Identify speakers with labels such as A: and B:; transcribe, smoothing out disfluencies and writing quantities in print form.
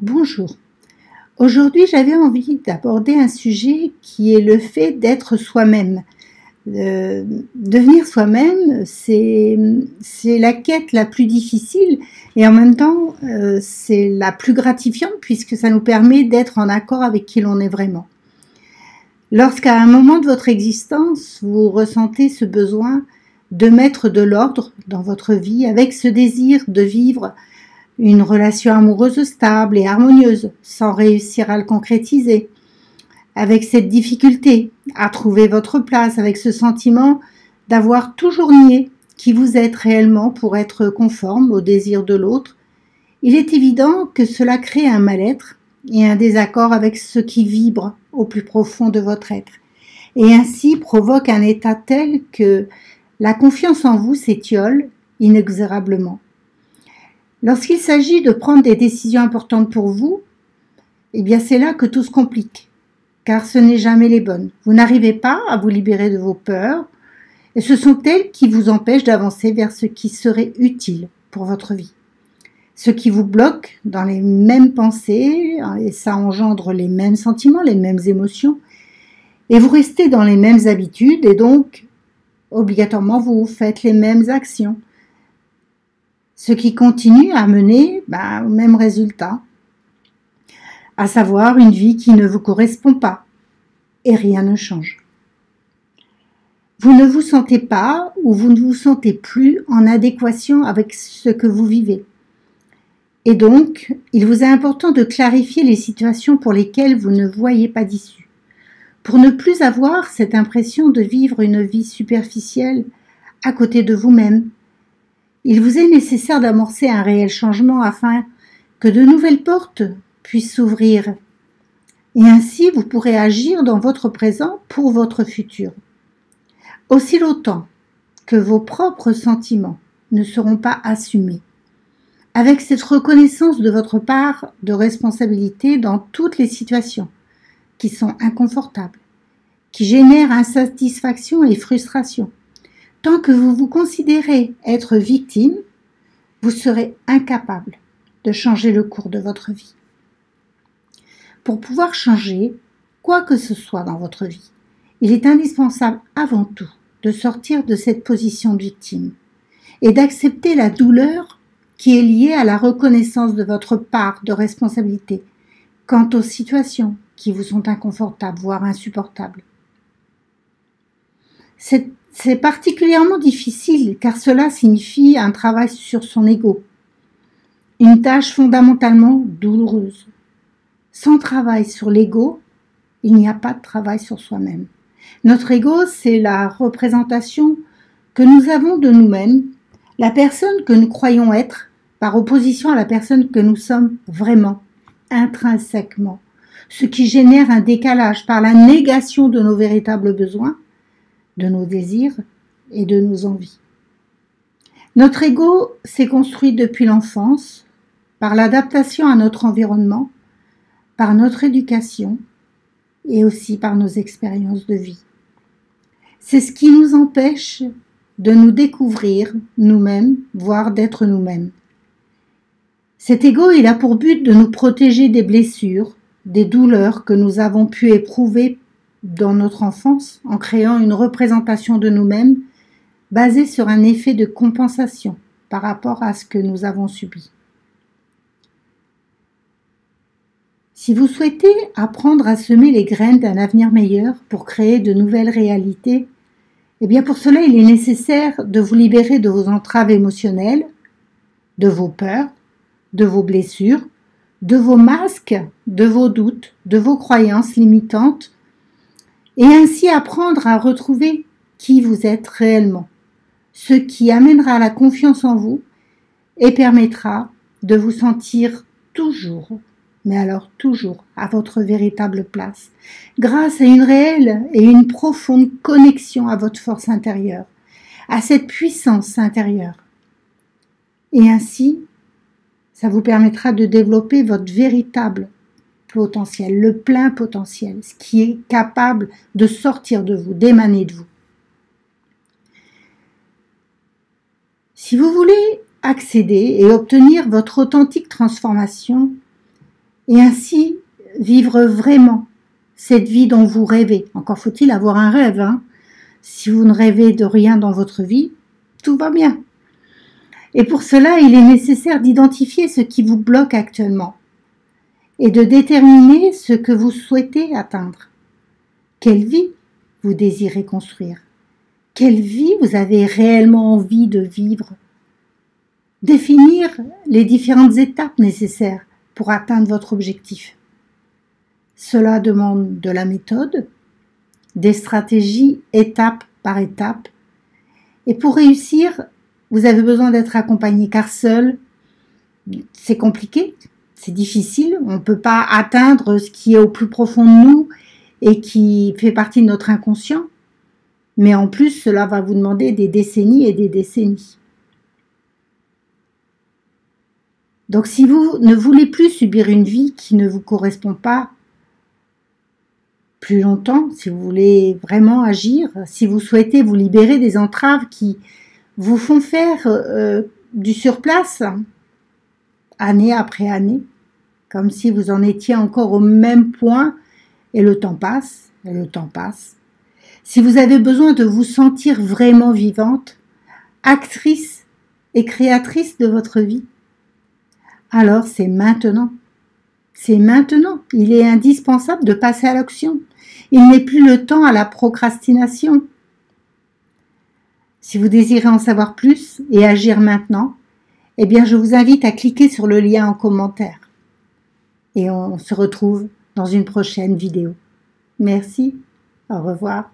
A: Bonjour. Aujourd'hui, j'avais envie d'aborder un sujet qui est le fait d'être soi-même. Devenir soi-même, c'est la quête la plus difficile et en même temps, c'est la plus gratifiante puisque ça nous permet d'être en accord avec qui l'on est vraiment. Lorsqu'à un moment de votre existence, vous ressentez ce besoin de mettre de l'ordre dans votre vie avec ce désir de vivre une relation amoureuse stable et harmonieuse, sans réussir à le concrétiser, avec cette difficulté à trouver votre place, avec ce sentiment d'avoir toujours nié qui vous êtes réellement pour être conforme au désir de l'autre, il est évident que cela crée un mal-être et un désaccord avec ce qui vibre au plus profond de votre être, et ainsi provoque un état tel que la confiance en vous s'étiole inexorablement. Lorsqu'il s'agit de prendre des décisions importantes pour vous, eh bien c'est là que tout se complique, car ce n'est jamais les bonnes. Vous n'arrivez pas à vous libérer de vos peurs, et ce sont elles qui vous empêchent d'avancer vers ce qui serait utile pour votre vie. Ce qui vous bloque dans les mêmes pensées, et ça engendre les mêmes sentiments, les mêmes émotions, et vous restez dans les mêmes habitudes, et donc obligatoirement vous faites les mêmes actions. Ce qui continue à mener au même résultat, à savoir une vie qui ne vous correspond pas, et rien ne change. Vous ne vous sentez pas ou vous ne vous sentez plus en adéquation avec ce que vous vivez. Et donc, il vous est important de clarifier les situations pour lesquelles vous ne voyez pas d'issue, pour ne plus avoir cette impression de vivre une vie superficielle à côté de vous-même. Il vous est nécessaire d'amorcer un réel changement afin que de nouvelles portes puissent s'ouvrir. Et ainsi, vous pourrez agir dans votre présent pour votre futur. Aussi longtemps que vos propres sentiments ne seront pas assumés, avec cette reconnaissance de votre part de responsabilité dans toutes les situations qui sont inconfortables, qui génèrent insatisfaction et frustration. Tant que vous vous considérez être victime, vous serez incapable de changer le cours de votre vie. Pour pouvoir changer quoi que ce soit dans votre vie, il est indispensable avant tout de sortir de cette position de victime et d'accepter la douleur qui est liée à la reconnaissance de votre part de responsabilité quant aux situations qui vous sont inconfortables, voire insupportables. C'est particulièrement difficile car cela signifie un travail sur son ego, une tâche fondamentalement douloureuse. Sans travail sur l'ego, il n'y a pas de travail sur soi-même. Notre ego, c'est la représentation que nous avons de nous-mêmes, la personne que nous croyons être, par opposition à la personne que nous sommes vraiment, intrinsèquement, ce qui génère un décalage par la négation de nos véritables besoins, de nos désirs et de nos envies. Notre ego s'est construit depuis l'enfance, par l'adaptation à notre environnement, par notre éducation et aussi par nos expériences de vie. C'est ce qui nous empêche de nous découvrir nous-mêmes, voire d'être nous-mêmes. Cet ego, il a pour but de nous protéger des blessures, des douleurs que nous avons pu éprouver dans notre enfance en créant une représentation de nous-mêmes basée sur un effet de compensation par rapport à ce que nous avons subi. Si vous souhaitez apprendre à semer les graines d'un avenir meilleur pour créer de nouvelles réalités, eh bien pour cela il est nécessaire de vous libérer de vos entraves émotionnelles, de vos peurs, de vos blessures, de vos masques, de vos doutes, de vos croyances limitantes, et ainsi apprendre à retrouver qui vous êtes réellement, ce qui amènera la confiance en vous et permettra de vous sentir toujours, mais alors toujours, à votre véritable place, grâce à une réelle et une profonde connexion à votre force intérieure, à cette puissance intérieure. Et ainsi, ça vous permettra de développer votre véritable potentiel, le plein potentiel, ce qui est capable de sortir de vous, d'émaner de vous. Si vous voulez accéder et obtenir votre authentique transformation, et ainsi vivre vraiment cette vie dont vous rêvez. Encore faut-il avoir un rêve, hein. Si vous ne rêvez de rien dans votre vie, tout va bien. Et pour cela, il est nécessaire d'identifier ce qui vous bloque actuellement et de déterminer ce que vous souhaitez atteindre. Quelle vie vous désirez construire? Quelle vie vous avez réellement envie de vivre? Définir les différentes étapes nécessaires pour atteindre votre objectif. Cela demande de la méthode, des stratégies étape par étape. Et pour réussir, vous avez besoin d'être accompagné, car seul, c'est compliqué, c'est difficile. On ne peut pas atteindre ce qui est au plus profond de nous et qui fait partie de notre inconscient. Mais en plus, cela va vous demander des décennies et des décennies. Donc si vous ne voulez plus subir une vie qui ne vous correspond pas plus longtemps, si vous voulez vraiment agir, si vous souhaitez vous libérer des entraves qui vous font faire du surplace année après année, comme si vous en étiez encore au même point et le temps passe, et le temps passe. Si vous avez besoin de vous sentir vraiment vivante, actrice et créatrice de votre vie, alors c'est maintenant. C'est maintenant. Il est indispensable de passer à l'action. Il n'est plus le temps à la procrastination. Si vous désirez en savoir plus et agir maintenant, eh bien je vous invite à cliquer sur le lien en commentaire. Et on se retrouve dans une prochaine vidéo. Merci. Au revoir.